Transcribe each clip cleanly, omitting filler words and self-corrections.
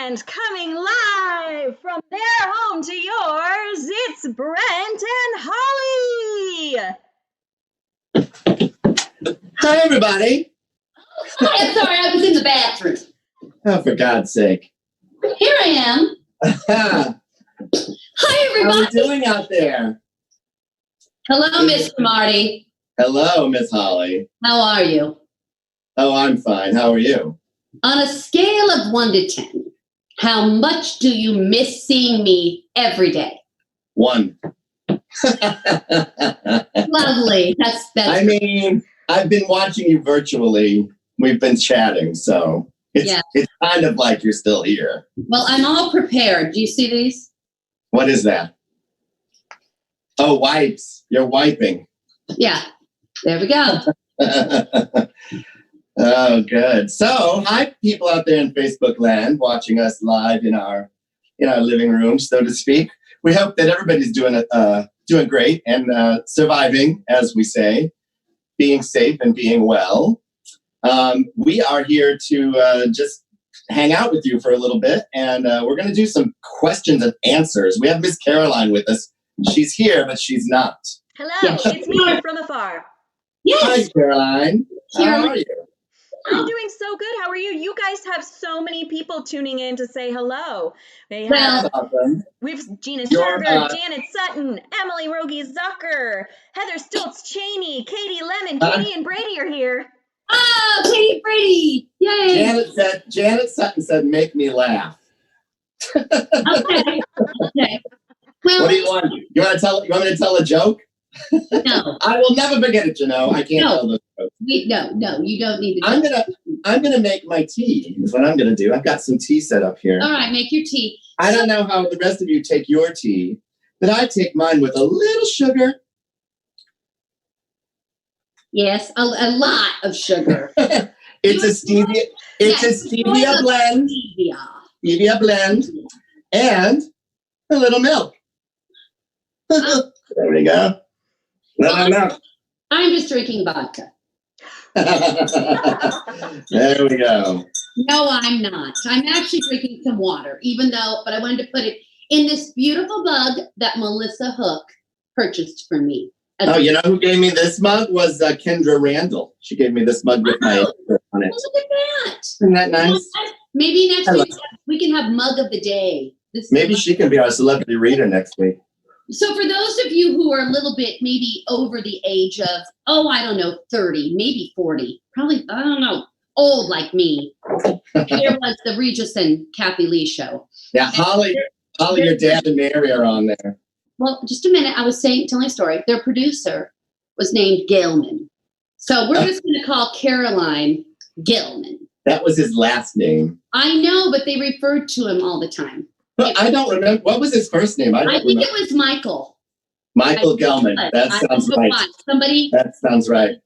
And coming live from their home to yours, it's Brent and Holly. Hi, everybody. Hi, I'm sorry, I was in the bathroom. Oh, for God's sake. Here I am. Hi, everybody. How are you doing out there? Hello, Mr. Marty. Hello, Miss Holly. How are you? Oh, I'm fine. How are you? On a scale of 1 to 10, how much do you miss seeing me every day? 1. Lovely. That's. I mean, I've been watching you virtually. We've been chatting, so it's kind of like you're still here. Well, I'm all prepared. Do you see these? What is that? Oh, wipes. You're wiping. Yeah. There we go. Oh, good. So, hi, people out there in Facebook land watching us live in our living room, so to speak. We hope that everybody's doing great and surviving, as we say, being safe and being well. We are here to just hang out with you for a little bit, and we're going to do some questions and answers. We have Miss Caroline with us. She's here, but she's not. Hello, it's me from afar. Yes. Hi, Caroline. How are you? I'm doing so good. How are you? You guys have so many people tuning in to say hello. We have Gina Sturger, Janet Sutton, Emily Rogie Zucker, Heather Stoltz Cheney, Katie Lemon, Katie and Brady are here. Oh, Katie and Brady. Yay. Janet Sutton said, make me laugh. Okay. Well, what do you want? You want me to tell a joke? No. I will never forget it, I can't tell those jokes. No, you don't need to. I'm gonna make my tea, is what I'm gonna do. I've got some tea set up here. All right, make your tea. I don't know how the rest of you take your tea, but I take mine with a little sugar. Yes, a lot of sugar. It's a stevia blend. Stevia blend. And a little milk. Oh. There we go. No. I'm just drinking vodka. There we go. No, I'm not. I'm actually drinking some water, but I wanted to put it in this beautiful mug that Melissa Hook purchased for me. You know who gave me this mug was Kendra Randall. She gave me this mug with my picture on it. Look at that. Isn't that nice? Maybe next week we can have mug of the day. Maybe she can be our celebrity reader next week. So for those of you who are a little bit maybe over the age of, 30, maybe 40, probably, old like me, here was the Regis and Kathy Lee show. Yeah, Holly, your dad and Mary are on there. Well, just a minute. I was telling a story. Their producer was named Gilman. So we're just going to call Caroline Gilman. That was his last name. I know, but they referred to him all the time. But I don't remember. What was his first name? I think it was Michael. Michael Gelman. That sounds right. That sounds right.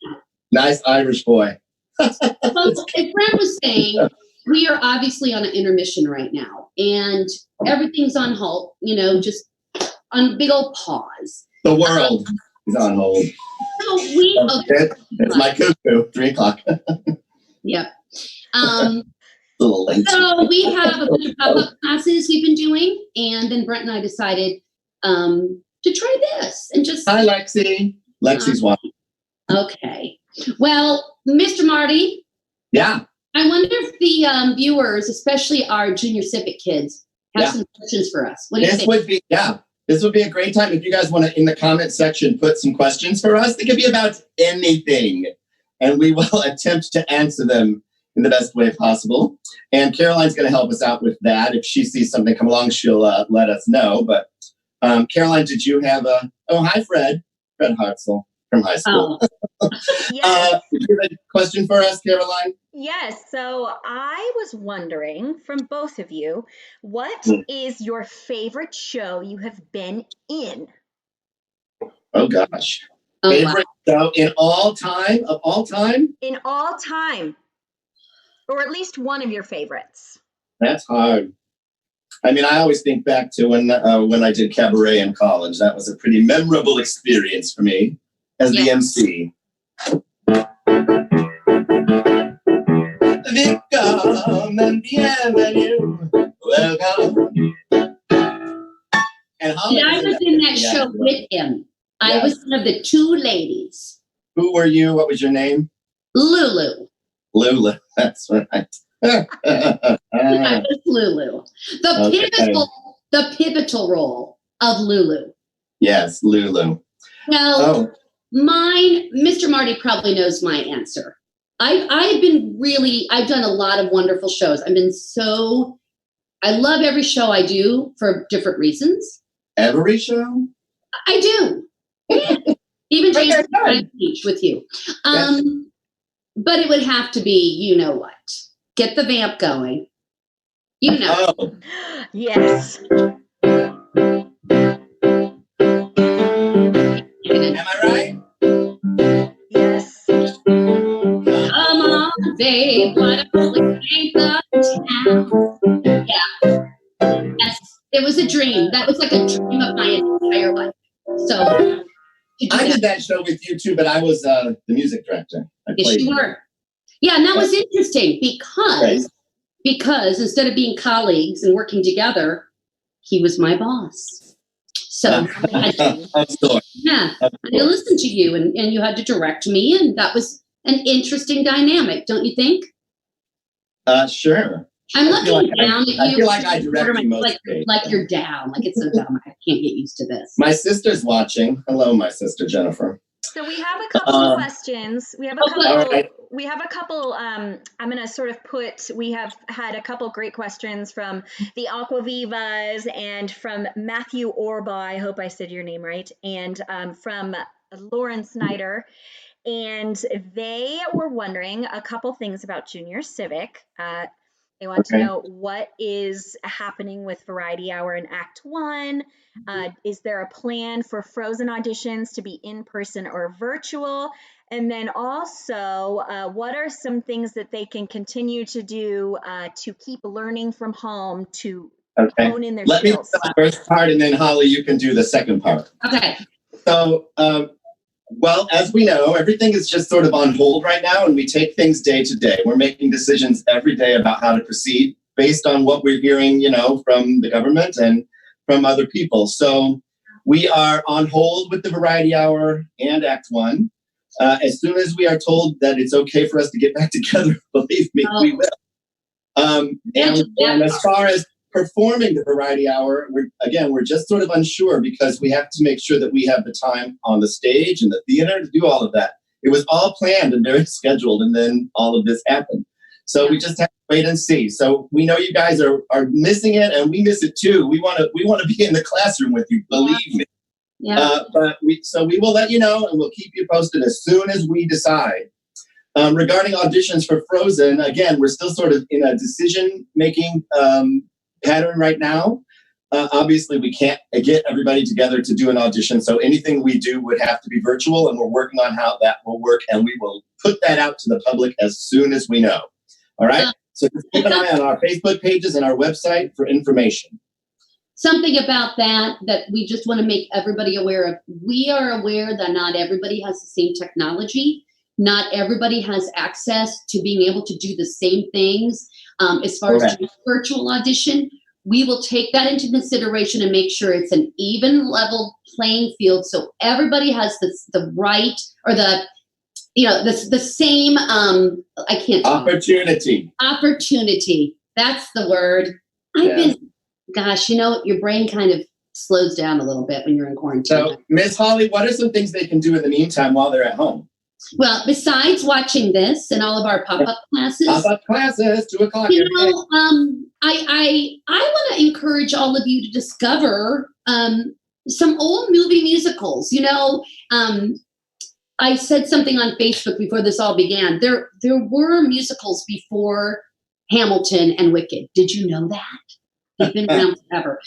Nice Irish boy. Well, as Brent was saying, we are obviously on an intermission right now. And everything's on hold, just on big old pause. The world is on hold. So it's my cuckoo, 3:00. Yep. So we have a bunch of pop-up classes we've been doing, and then Brent and I decided to try this and just. Hi, Lexi. Lexi's watching. Okay. Well, Mr. Marty. Yeah. I wonder if the viewers, especially our junior Civic kids, have some questions for us. What do you think? This would be a great time if you guys want to, in the comment section, put some questions for us. They could be about anything, and we will attempt to answer them in the best way possible. And Caroline's going to help us out with that. If she sees something come along, she'll let us know. But Caroline, did you have hi, Fred Hartzell from high school. Yes. You have a question for us, Caroline? Yes. So I was wondering from both of you, what is your favorite show you have been in? Oh, gosh. Favorite show in all time, of all time? In all time. Or at least one of your favorites. That's hard. I mean, I always think back to when I did cabaret in college. That was a pretty memorable experience for me as the MC. Welcome and bienvenue. welcome. And I was in that show with him. Yes. I was one of the two ladies. Who were you? What was your name? Lulu. Lulu, that's right. I was Lulu. The pivotal role of Lulu. Yes, Lulu. Well, mine, Mr. Marty probably knows my answer. I've done a lot of wonderful shows. I love every show I do for different reasons. Every show? I do. Even Jason, I teach with you. But it would have to be, you know what? Get the vamp going. You know. Oh. Yes. Am I right? Yes. Come on, babe. Why don't we paint the town? Yeah. Yes. It was a dream. That was like a dream of my entire life. So I did that show with you too, but I was the music director. Yes, you were. Yeah, and that was interesting because instead of being colleagues and working together, he was my boss. So I had to listen to you, and you had to direct me, and that was an interesting dynamic, don't you think? Sure. I'm looking down at you. I feel like I direct you most days. Like you're down. Like it's so dumb. I can't get used to this. My sister's watching. Hello, my sister Jennifer. So we have a couple of questions. We have a couple. Right. We have a couple. I'm going to sort of we have had a couple great questions from the Aquavivas and from Matthew Orba. I hope I said your name right. And from Lauren Snyder. And they were wondering a couple things about Junior Civic. They want to know what is happening with Variety Hour in Act 1. Is there a plan for Frozen auditions to be in person or virtual? And then also, what are some things that they can continue to do to keep learning from home to hone in their skills? Let me do the first part, and then Holly, you can do the second part. Okay. So, well, as we know, everything is just sort of on hold right now, and we take things day to day. We're making decisions every day about how to proceed based on what we're hearing, from the government and from other people. So we are on hold with the Variety Hour and Act 1. As soon as we are told that it's okay for us to get back together, believe me, we will. And as far as performing the Variety Hour, we're just sort of unsure because we have to make sure that we have the time on the stage and the theater to do all of that. It was all planned and very scheduled, and then all of this happened. So we just have to wait and see. So we know you guys are missing it, and we miss it too. We want to be in the classroom with you, believe me. Yeah. But we will let you know, and we'll keep you posted as soon as we decide. Regarding auditions for Frozen, again, we're still sort of in a decision-making pattern right now. Obviously, we can't get everybody together to do an audition, so anything we do would have to be virtual, and we're working on how that will work, and we will put that out to the public as soon as we know. All right? So keep an eye on our Facebook pages and our website for information. Something about that we just want to make everybody aware of. We are aware that not everybody has the same technology. Not everybody has access to being able to do the same things. As far as virtual audition, we will take that into consideration and make sure it's an even level playing field, so everybody has the right or the same. I can't opportunity. Opportunity. That's the word. Your brain kind of slows down a little bit when you're in quarantine. So, Miss Holly, what are some things they can do in the meantime while they're at home? Well, besides watching this and all of our pop-up classes. 2:00. I want to encourage all of you to discover some old movie musicals. I said something on Facebook before this all began. There were musicals before Hamilton and Wicked. Did you know that? They've been around forever.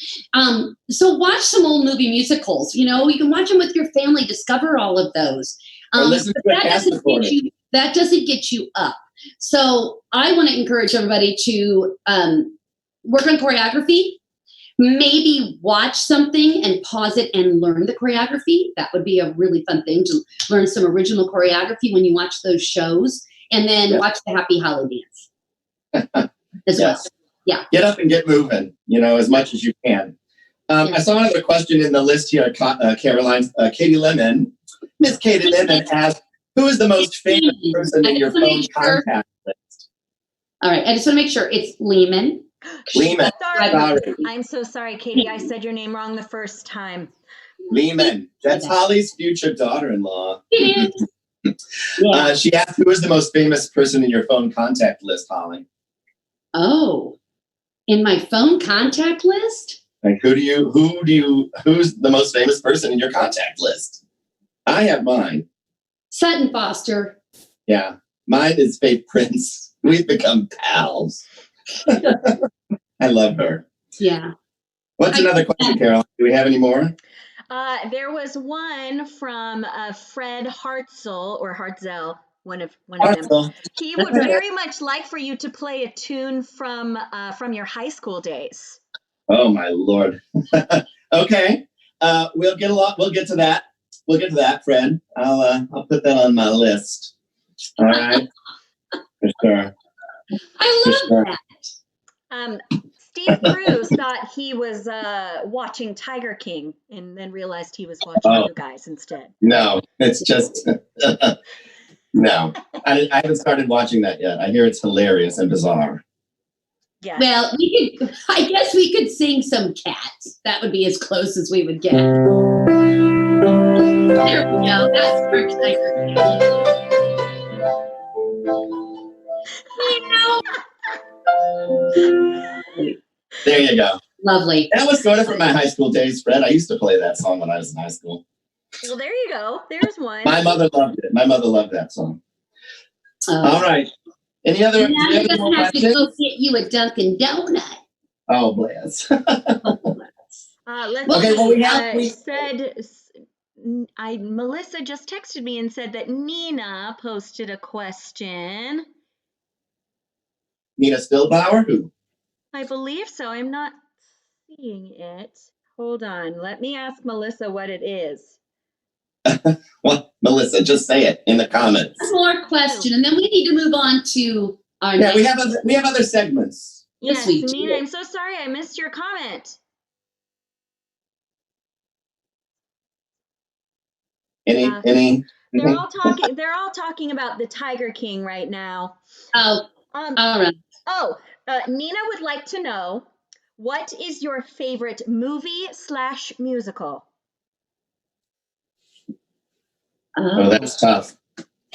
So watch some old movie musicals. You can watch them with your family. Discover all of those. That doesn't get you up. So I want to encourage everybody to work on choreography. Maybe watch something and pause it and learn the choreography. That would be a really fun thing, to learn some original choreography when you watch those shows. And then watch the Happy Holly Dance as well. Yeah. Get up and get moving, as much as you can. I saw another question in the list here. Katie Lemon. Miss Katie Lemon asked, who is the most famous person in your phone contact list? All right. I just want to make sure it's Lehman. Lehman. Sorry. I'm so sorry, Katie. I said your name wrong the first time. Lehman. That's Holly's future daughter-in-law. It is. Yeah. She asked, who is the most famous person in your phone contact list, Holly? Oh, in my phone contact list? Like, who's the most famous person in your contact list? I have mine. Sutton Foster. Yeah. Mine is Faith Prince. We've become pals. I love her. Yeah. What's another question, Carol? Do we have any more? There was one from Fred Hartzell or Hartzell, one of them. He would very much like for you to play a tune from your high school days. Oh my Lord. Okay. We'll get to that. We'll get to that, Fred. I'll put that on my list. All right. For sure. I love that. Steve Cruz thought he was watching Tiger King and then realized he was watching you guys instead. No, it's just no. I haven't started watching that yet. I hear it's hilarious and bizarre. Yeah. Well, I guess we could sing some Cats. That would be as close as we would get. There we go. That's our Tiger King. There you go. Lovely. That was sort of from my high school days, Fred. I used to play that song when I was in high school. Well, there you go. There's one. My mother loved it. My mother loved that song. All right. Any other? Now you're going to have to go get you a Dunkin' Donut. Oh, bless. Melissa just texted me and said that Nina posted a question. Nina Stillbauer? Who? I believe so. I'm not seeing it. Hold on. Let me ask Melissa what it is. Well, Melissa, just say it in the comments. One more question, and then we need to move on to our next. We have other segments. Yes, Nina, I'm so sorry I missed your comment. Any? They're all talking about the Tiger King right now. Oh, all right. Nina would like to know, what is your favorite movie/musical? Oh, that's tough.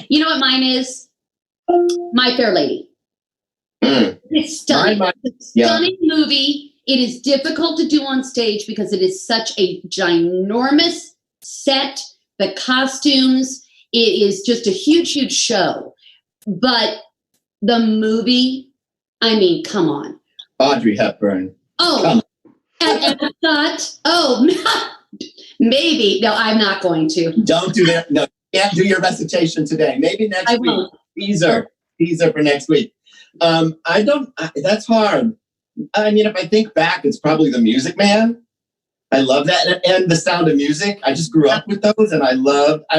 You know what mine is? My Fair Lady. It's stunning. It's a stunning movie. It is difficult to do on stage because it is such a ginormous set. The costumes, it is just a huge, huge show. But the movie, I mean, come on. Audrey Hepburn. Oh, and I thought, maybe. No, I'm not going to. Don't do that. No, you can't do your recitation today. Maybe next week. Won't. Teaser for next week. That's hard. I mean, if I think back, it's probably The Music Man. I love that. And The Sound of Music. I just grew up with those, and I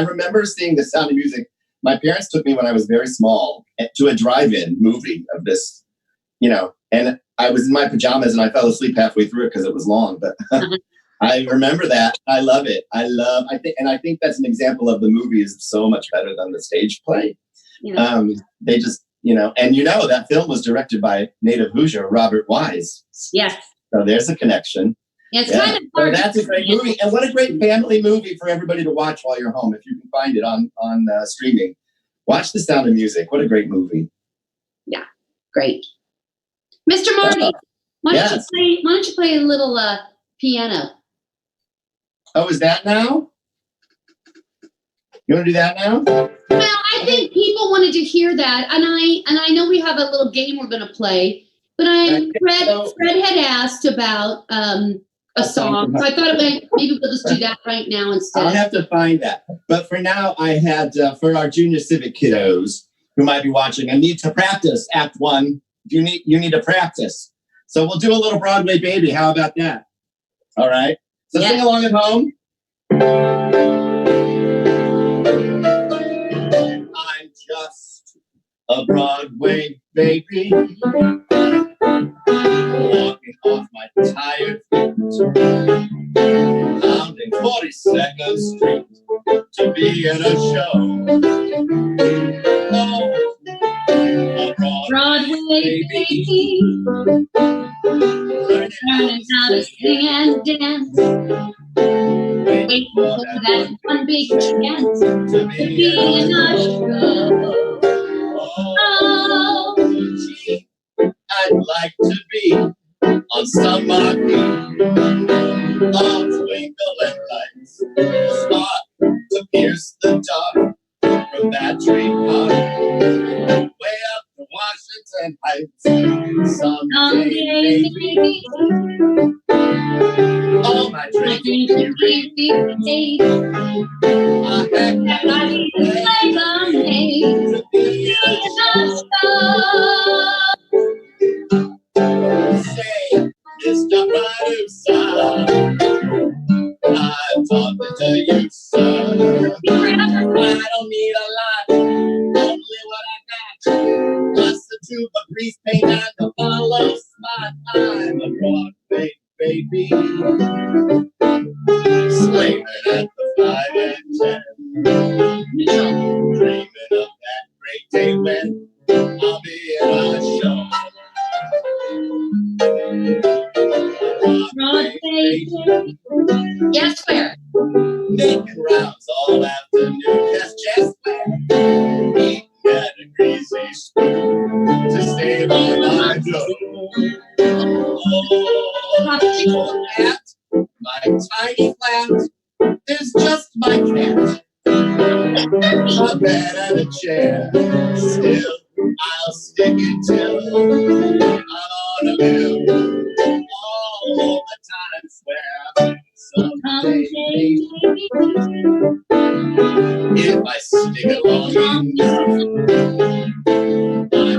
remember seeing The Sound of Music. My parents took me when I was very small to a drive-in movie of this, and I was in my pajamas and I fell asleep halfway through it because it was long, but I remember that. I love it. I think that's an example of the movie is so much better than the stage play. Yeah. They just, and that film was directed by native Hoosier, Robert Wise. Yes. So there's a connection. It's kind of hard. So that's a great movie. And what a great family movie for everybody to watch while you're home. If you can find it on streaming, watch The Sound of Music. What a great movie. Yeah. Great. Mr. Marty, why don't you play a little piano? Oh, is that now? You want to do that now? Well, I think people wanted to hear that, and I know we have a little game we're going to play, but Fred had asked about a song, so I thought maybe we'll just do that right now instead. I'll have to find that. But for now, I had for our junior civic kiddos who might be watching, I need to practice Act 1. You need to practice. So we'll do a little Broadway Baby. How about that? All right. So sing along at home. I'm just a Broadway baby. walking off my tired feet, pounding 42nd Street to be in a show. Oh, a Broadway baby, Learning how to sing and dance, waiting for that one big chance to be in a show. Oh, gee, I'd like to be on some marquee. All twinkling lights start to pierce the dark from Battery Park, way up to Washington Heights. Someday, maybe, all my dreams will be real. A heck of a place to be in a show. Say, Mr. Producer, I'm talking to you, sir. I don't need a lot, only what I got. Just a tube of grease paint and a follow spot. I'm a Broadway baby, slaving at the 5 and 10, dreaming of that great day when I'll be in a show. Broadway baby. Yes, where? Making rounds all afternoon. Yes, just where? Eating at a greasy spoon to save all my dough. Oh, at my tiny flat, there's just my cat, a bed and a chair. Still, I'll stick it till I'm on a bill. All the time, swear someday, maybe, if I stick it long enough,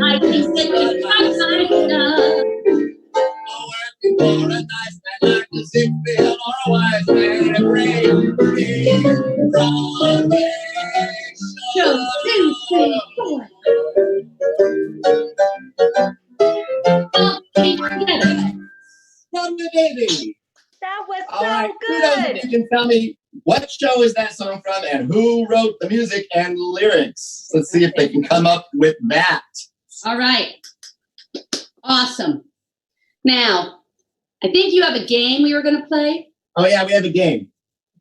I think that you got my stuff. working for a nice man like a sick bill or a wise man to bring me Broadway Show, 2, 3, 4. All together. Broadway baby. That was All so right, who knows good. if you can tell me what show is that song from and who wrote the music and lyrics? Let's see if they can come up with that. All right. Awesome. Now, I think you have a game we were going to play. Oh, yeah, we have a game.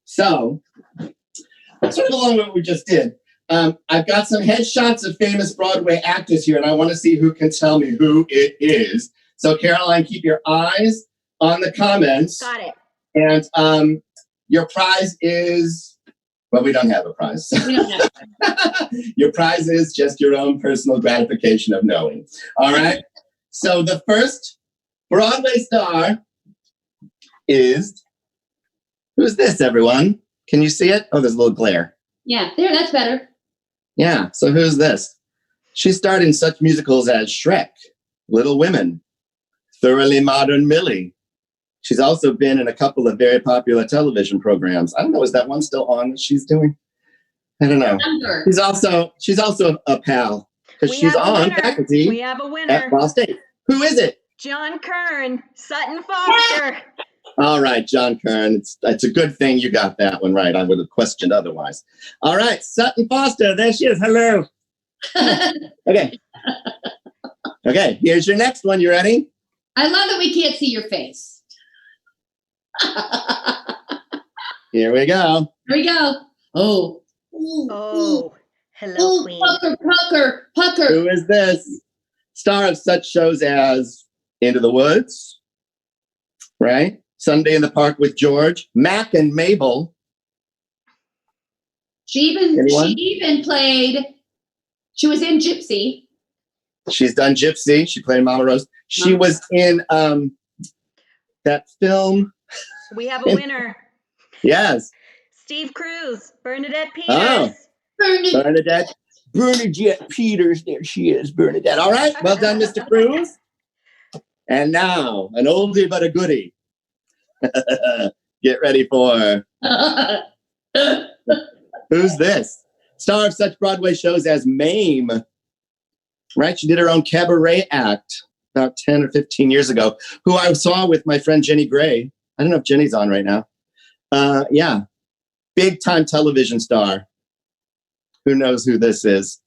So, sort of along with what we just did. I've got some headshots of famous Broadway actors here, and I want to see who can tell me who it is. So, Caroline, keep your eyes on the comments. Got it. And your prize is, well, we don't have a prize. We don't have Your prize is just your own personal gratification of knowing. All right? So the first Broadway star is, who's this, everyone? Can you see it? Oh, there's a little glare. Yeah, there, that's better. Yeah, so who's this? She starred in such musicals as Shrek, Little Women, Thoroughly Modern Millie. She's also been in a couple of very popular television programs. I don't know, is that one still on that she's doing? I don't know. She's also a pal because she's on faculty. We have a winner at Ball State. Who is it? John Kern, Sutton Foster. All right, John Kern. It's a good thing you got that one right. I would have questioned otherwise. All right, Sutton Foster. There she is. Hello. Okay. Okay, here's your next one. You ready? I love that we can't see your face. Here we go. Here we go. Oh. Oh, hello, Queen. Pucker. Who is this? Star of such shows as Into the Woods, right? Sunday in the Park with George, Mac and Mabel. She was in Gypsy. She's done Gypsy. She played Mama Rose. She was in that film. We have a winner. Yes. Steve Cruz, Bernadette Peters. Oh, Bernadette Peters. There she is, Bernadette. All right. Well done, Mr. Cruz. And now, an oldie but a goodie. Get ready for... Who's this? Star of such Broadway shows as Mame. Right? She did her own cabaret act. about 10 or 15 years ago, who I saw with my friend Jenny Gray. I don't know if Jenny's on right now. Yeah. Big time television star. Who knows who this is?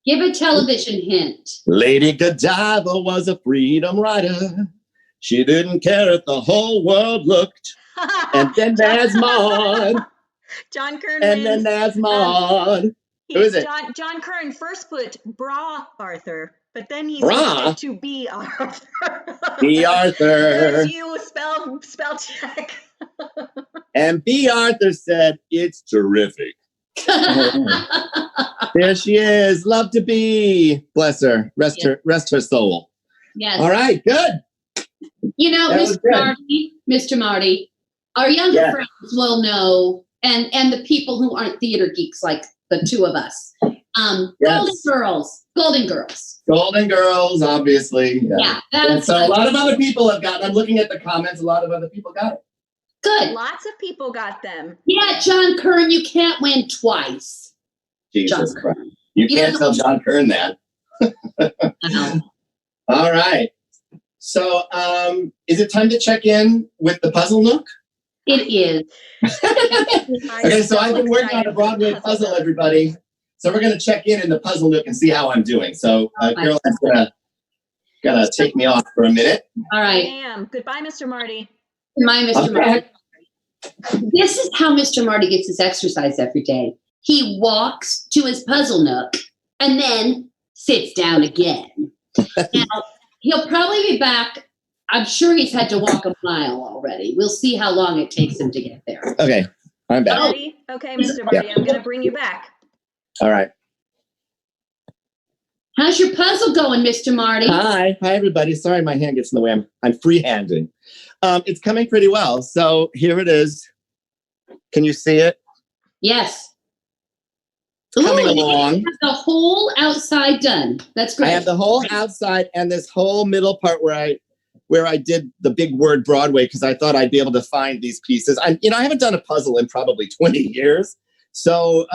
Give a television hint. Lady Godiva was a freedom rider. She didn't care if the whole world looked. And then there's Maud. John Kern And wins. then there's Maud. Who is it? John Kern first put Bra Arthur, but then he Bra? switched it to B Arthur. B Arthur. There's you, spell check. And B Arthur said, it's terrific. There she is. Love to be. Bless her. Rest her soul. Yes. All right, good. You know, Mr. Marty, our younger friends will know, and the people who aren't theater geeks like the two of us. Golden Girls, obviously. Yeah. So a lot of other people have gotten, I'm looking at the comments, a lot of other people got it. Good. Lots of people got them. Yeah, John Kern, you can't win twice. Jesus Christ. You can't tell John Kern that. All right. So is it time to check in with the Puzzle Nook? It is. Okay, so I've been working on a Broadway puzzle, everybody. So we're going to check in the Puzzle Nook and see how I'm doing. So Caroline's gonna take me off for a minute. All right. I am. Goodbye, Mr. Marty. Goodbye, Mr. Marty. This is how Mr. Marty gets his exercise every day. He walks to his Puzzle Nook and then sits down again. Now, he'll probably be back. I'm sure he's had to walk a mile already. We'll see how long it takes him to get there. Okay, I'm back. Ready? Okay, Mr. Marty, I'm going to bring you back. All right. How's your puzzle going, Mr. Marty? Hi, everybody. Sorry, my hand gets in the way. I'm freehanding. It's coming pretty well. So here it is. Can you see it? Yes. Coming along. You have the whole outside done. That's great. I have the whole outside and this whole middle part where I did the big word Broadway because I thought I'd be able to find these pieces. I haven't done a puzzle in probably 20 years. So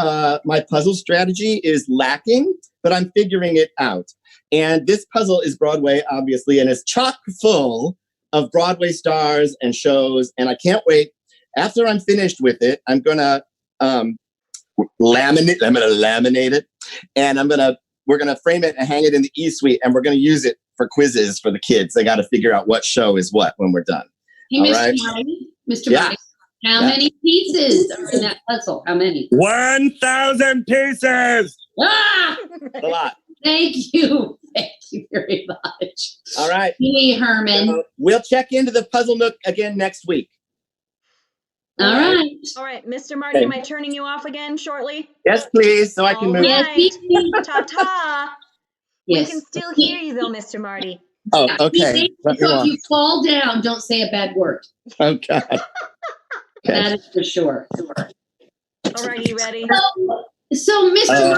my puzzle strategy is lacking, but I'm figuring it out. And this puzzle is Broadway, obviously, and it's chock full of Broadway stars and shows. And I can't wait. After I'm finished with it, I'm going to laminate it, and we're going to frame it and hang it in the E-Suite, and we're going to use it for quizzes for the kids. They got to figure out what show is what when we're done. Hey, Mr. Marty, Marty, how many pieces are in that puzzle? How many? 1,000 pieces. Ah! A lot. Thank you. Thank you very much. All right. Hey, Herman. So we'll check into the Puzzle Nook again next week. All right. All right, Mr. Marty, am I turning you off again shortly? Yes, please, so I can move. Yes, Ta-ta. Yes. We can still hear you, though, Mr. Marty. Oh, okay. So if you fall down, don't say a bad word. Okay. Okay. That is for sure. All right, you ready? So Mr.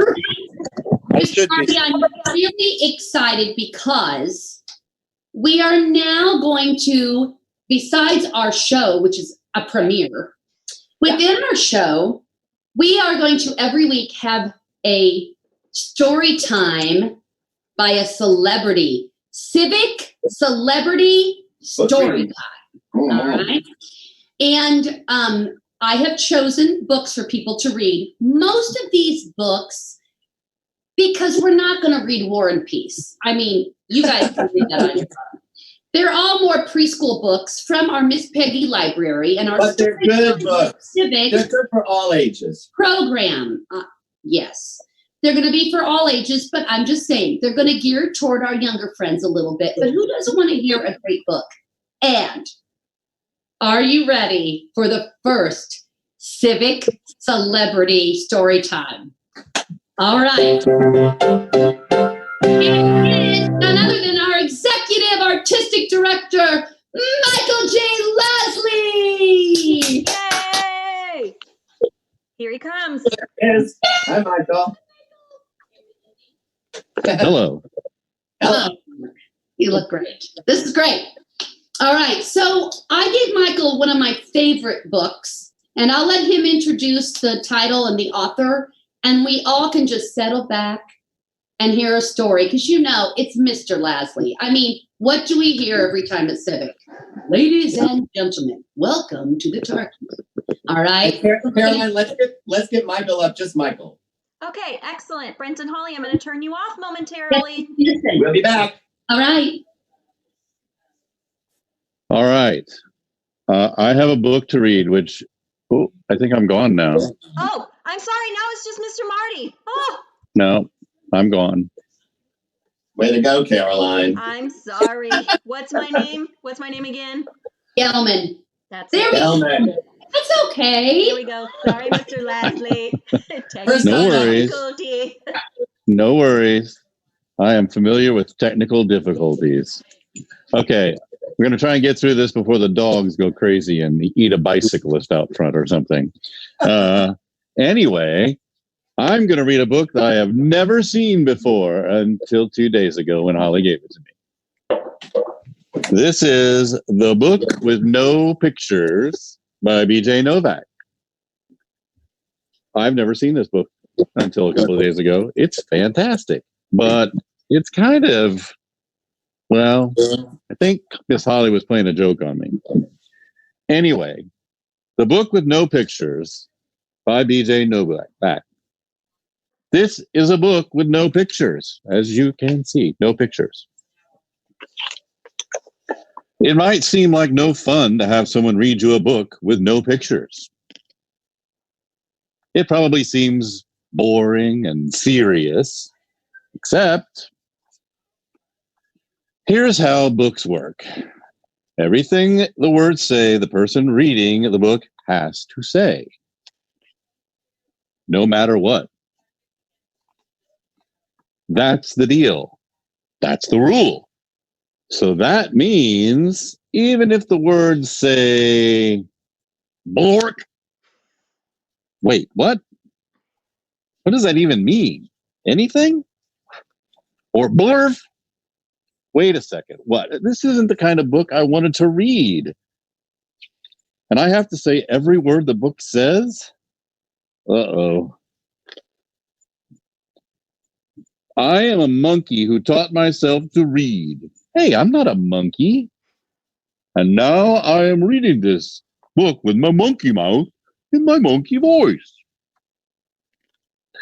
Marty, I'm really excited because we are now going to, besides our show, which is a premiere, within our show, we are going to every week have a story time by a celebrity. Civic celebrity story time. All right. And I have chosen books for people to read. Most of these books, because we're not going to read War and Peace. I mean, you guys can read that on your own. They're all more preschool books from our Miss Peggy library and our. But they're good books. Civic. They're good for all ages. Program. Yes. They're going to be for all ages, but I'm just saying they're going to gear toward our younger friends a little bit. But who doesn't want to hear a great book? And are you ready for the first Civic celebrity story time? All right. It is none other than our executive artistic director, Michael J. Leslie. Yay! Here he comes. Yes. Hi, Michael. Hello. Hello. You look great. This is great. All right. So I gave Michael one of my favorite books, and I'll let him introduce the title and the author, and we all can just settle back and hear a story, because it's Mr. Lasley. I mean, what do we hear every time at Civic? Ladies and gentlemen, welcome to the turkey. All right. Hey, Caroline, let's get Michael up, just Michael. Okay, excellent. Brent and Holly, I'm going to turn you off momentarily. Listen. We'll be back. All right. All right. I have a book to read, which, I think I'm gone now. Oh, I'm sorry. Now it's just Mr. Marty. Oh. No, I'm gone. Way to go, Caroline. I'm sorry. What's my name? What's my name again? Gelman. That's there. Gelman. That's okay. Here we go. Sorry, Mr. Lasley. No worries. No worries. I am familiar with technical difficulties. Okay, we're going to try and get through this before the dogs go crazy and eat a bicyclist out front or something. Anyway, I'm going to read a book that I have never seen before until 2 days ago when Holly gave it to me. This is The Book with No Pictures by B.J. Novak. I've never seen this book until a couple of days ago. It's fantastic, but it's kind of, well, I think Miss Holly was playing a joke on me. Anyway, The Book with No Pictures by B.J. Novak. This is a book with no pictures, as you can see, no pictures. It might seem like no fun to have someone read you a book with no pictures. It probably seems boring and serious, except here's how books work. Everything the words say, the person reading the book has to say, no matter what. That's the deal. That's the rule. So that means even if the words say blork, wait, what? What does that even mean? Anything? Or blurf? Wait a second. What? This isn't the kind of book I wanted to read. And I have to say every word the book says? Uh-oh. I am a monkey who taught myself to read. Hey, I'm not a monkey. And now I am reading this book with my monkey mouth in my monkey voice.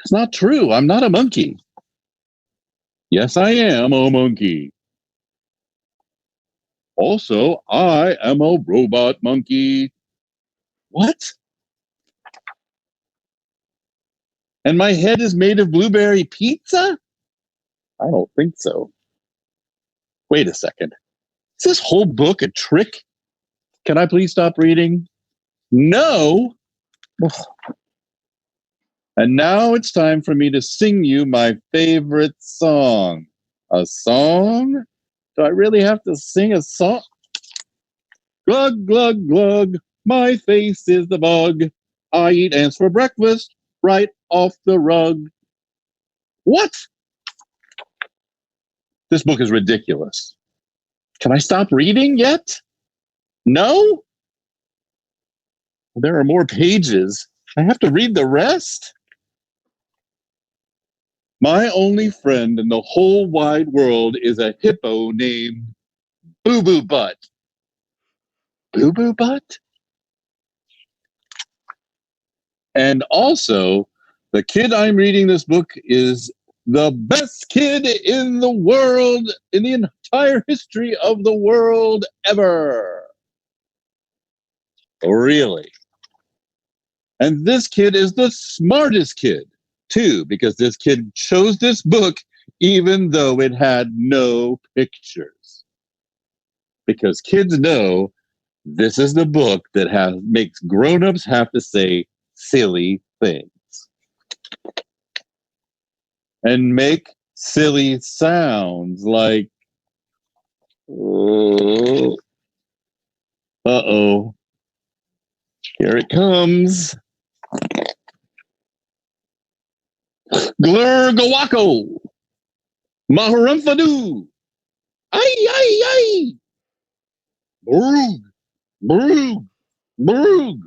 It's not true. I'm not a monkey. Yes, I am a monkey. Also, I am a robot monkey. What? And my head is made of blueberry pizza? I don't think so. Wait a second. Is this whole book a trick? Can I please stop reading? No. And now it's time for me to sing you my favorite song. A song? Do I really have to sing a song? Glug, glug, glug. My face is the bug. I eat ants for breakfast right off the rug. What? This book is ridiculous. Can I stop reading yet? No? There are more pages. I have to read the rest? My only friend in the whole wide world is a hippo named Boo Boo Butt. Boo Boo Butt? And also, the kid I'm reading this book is the best kid in the world, in the entire history of the world ever. Really? And this kid is the smartest kid, too, because this kid chose this book even though it had no pictures. Because kids know this is the book that makes grown-ups have to say silly things. And make silly sounds like, oh, uh-oh, here it comes. Glurgawako, Maharumfadu, ay, Broog, broog, broog,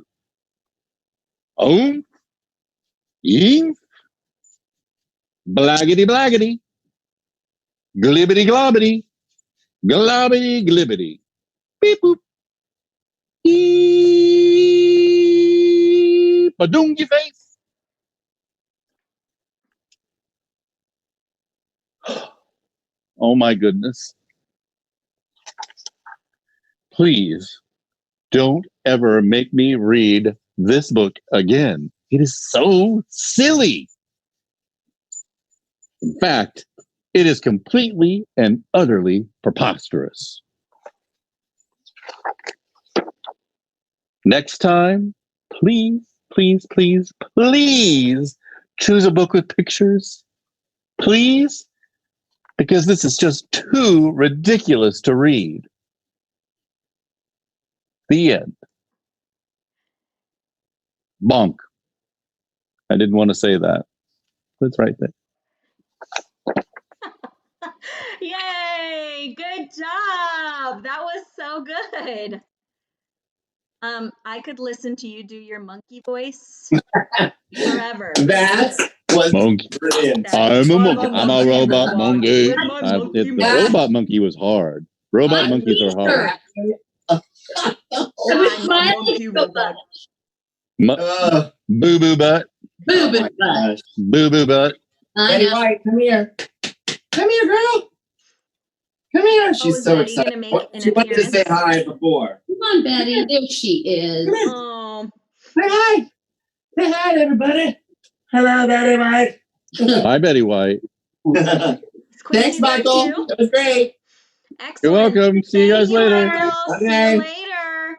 Ying, blaggity, blaggity. Glibbity globbity. Globbity glibbity. Beep boop. Beep. Badoom your face. Oh my goodness. Please don't ever make me read this book again. It is so silly. In fact, it is completely and utterly preposterous. Next time, please, please, please, please choose a book with pictures. Please, because this is just too ridiculous to read. The end. Bonk. I didn't want to say that. But it's right there. Yay! Good job. That was so good. I could listen to you do your monkey voice forever. That was Monkey. brilliant. I'm a monkey. I'm a robot walking monkey. with my monkey The man. robot monkey was hard. Robot monkeys are hard. I was smiling so much. Boo boo butt. Boo boo butt. Boo boo butt. Betty White, come here. Come here, girl. Come here. She's is so Betty excited. gonna make an She wanted to say appearance? hi before. Come on, Betty. There she is. Oh, Say hi. Say hi, everybody. Hello, Betty White. Hi, Betty White. Thanks, Michael. That was great. excellent. You're welcome. See you guys later. Michael. See Okay. you later.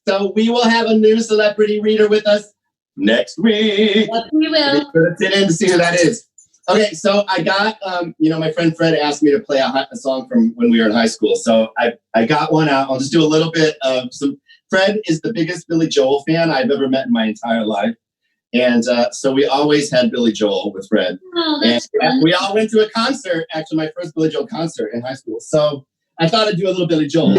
So we will have a new celebrity reader with us next week. Yes, we will. Put it in to see who that is. Okay, so I got, my friend Fred asked me to play a song from when we were in high school. So I got one out. I'll just do a little bit of some. Fred is the biggest Billy Joel fan I've ever met in my entire life. And so we always had Billy Joel with Fred. Oh, that's and fun. we all went to a concert, actually my first Billy Joel concert in high school. So I thought I'd do a little Billy Joel.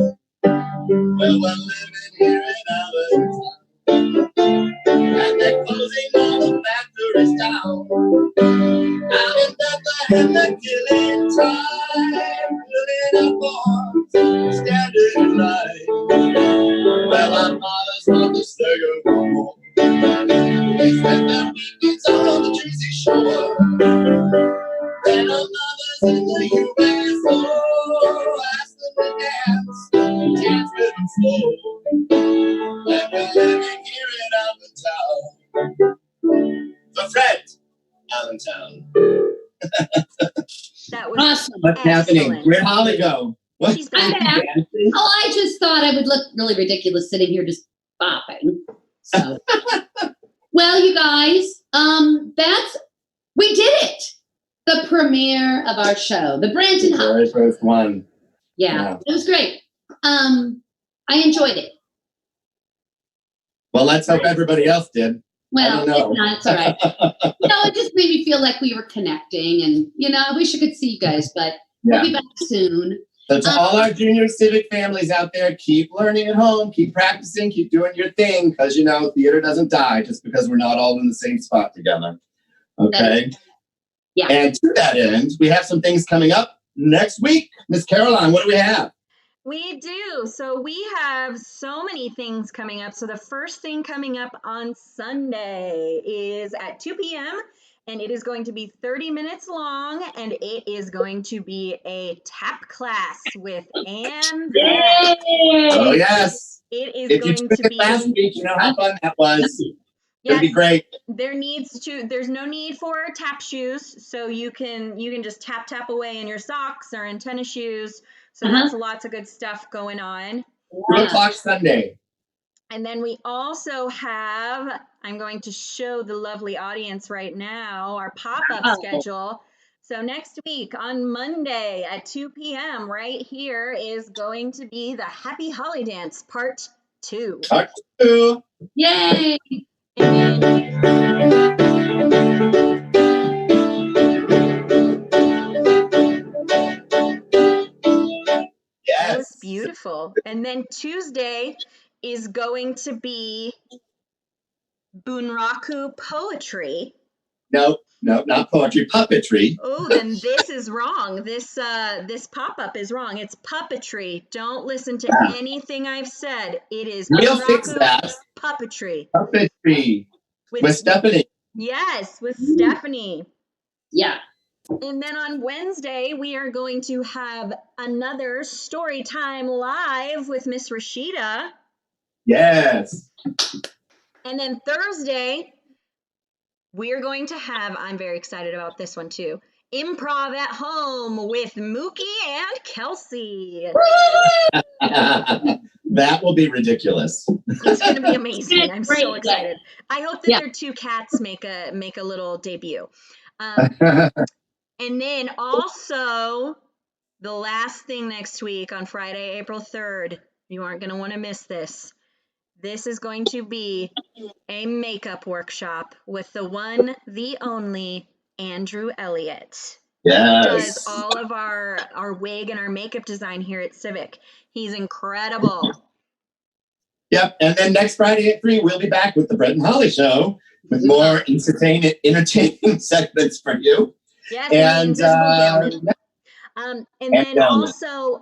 Well, we're living here in Allentown, and they're closing all the factories down. Out in Bethlehem, they're killing time, filling up farms, standing in line. Well, our fathers on the second war, they spent their weekends on the Jersey Shore. And our mothers in the U.S.O. asked them to dance rhythm slow. And we're living here in Allentown. For Fred, Allentown. That was Awesome. What's happening? Where'd Holly go? What? She's I'm back. back. Oh, I just thought I would look really ridiculous sitting here just bopping. So, well, you guys, we did it. The premiere of our show, the Brent and Holly. The very first one. Yeah, it was great. I enjoyed it. Well, let's hope everybody else did. Well, I don't know. if not, it's all right. It just made me feel like we were connecting, and I wish I could see you guys, but we'll be back soon. So to all our junior Civic families out there, keep learning at home, keep practicing, keep doing your thing, because theater doesn't die just because we're not all in the same spot together. Okay. Yeah. And to that end, we have some things coming up next week. Miss Caroline, what do we have? We do. So we have so many things coming up. So the first thing coming up on Sunday is at 2 p.m. and it is going to be 30 minutes long, and it is going to be a tap class with Ann. Oh, yes. It is if going you to be last week, you know how fun that was. Yes, it'd be great. There's no need for tap shoes, so you can just tap away in your socks or in tennis shoes. So that's lots of good stuff going on. 2 o'clock Sunday. And then we also have, I'm going to show the lovely audience right now, our pop-up schedule. So next week on Monday at 2 p.m. right here is going to be the Happy Holly Dance Part 2. Part 2. Yay! That was beautiful. And then Tuesday is going to be Bunraku poetry. No, not poetry, puppetry. Oh, then this is wrong. This pop-up is wrong. It's puppetry. Don't listen to anything I've said. It is We'll fix that. Puppetry. Puppetry. With Stephanie. Yes, with Stephanie. Yeah. And then on Wednesday, we are going to have another story time live with Miss Rashida. Yes. And then Thursday, we are going to have, I'm very excited about this one too, Improv at Home with Mookie and Kelsey. That will be ridiculous. It's going to be amazing. I'm so excited. I hope that their two cats make a little debut. And then also, the last thing next week on Friday, April 3rd, you aren't going to want to miss this. This is going to be a makeup workshop with the one, the only, Andrew Elliott. Yes. He does all of our wig and our makeup design here at Civic. He's incredible. Yep. And then next Friday at 3, we'll be back with the Brent and Holly Show with more entertaining segments for you. Yes, and then also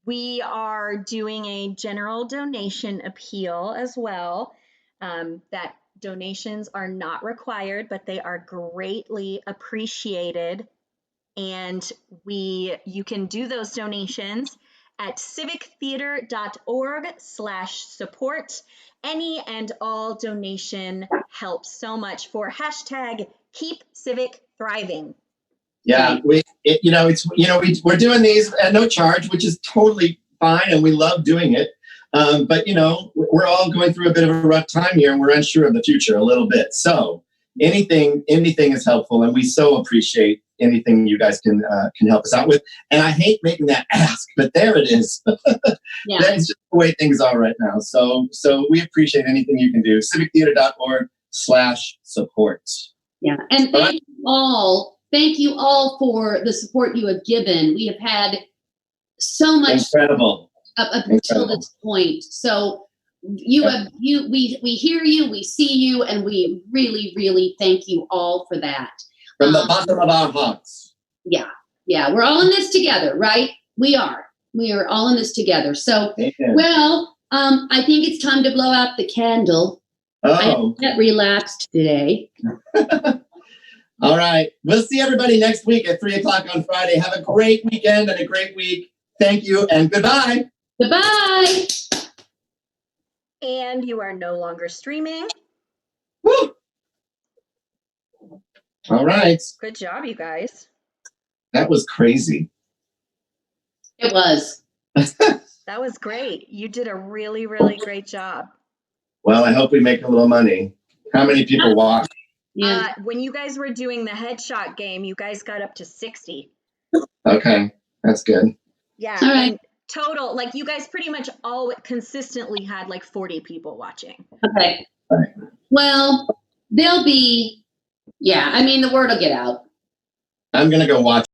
we are doing a general donation appeal as well. That donations are not required, but they are greatly appreciated. And you can do those donations at civictheater.org/support. Any and all donation helps so much for #Keep Civic Thriving. Yeah, we're doing these at no charge, which is totally fine, and we love doing it. But we're all going through a bit of a rough time here, and we're unsure of the future a little bit. So anything is helpful, and we so appreciate anything you guys can help us out with. And I hate making that ask, but there it is. Yeah. That's just the way things are right now. So we appreciate anything you can do. civictheater.org/support. Yeah, and thank you all for the support you have given. We have had so much incredible up until this point. So we hear you, we see you, and we really, really thank you all for that. From the bottom of our hearts. Yeah, we're all in this together, right? We are all in this together. So, I think it's time to blow out the candle. I get relapsed today. All right. We'll see everybody next week at 3:00 on Friday. Have a great weekend and a great week. Thank you and goodbye. Goodbye. And you are no longer streaming. Woo! All right. Good job, you guys. That was crazy. It was. That was great. You did a really, really great job. Well, I hope we make a little money. How many people watch? Yeah. When you guys were doing the headshot game, you guys got up to 60. Okay, that's good. Yeah. All right. And total, you guys pretty much all consistently had 40 people watching. Okay. All right. Well, there'll be, the word will get out. I'm going to go watch.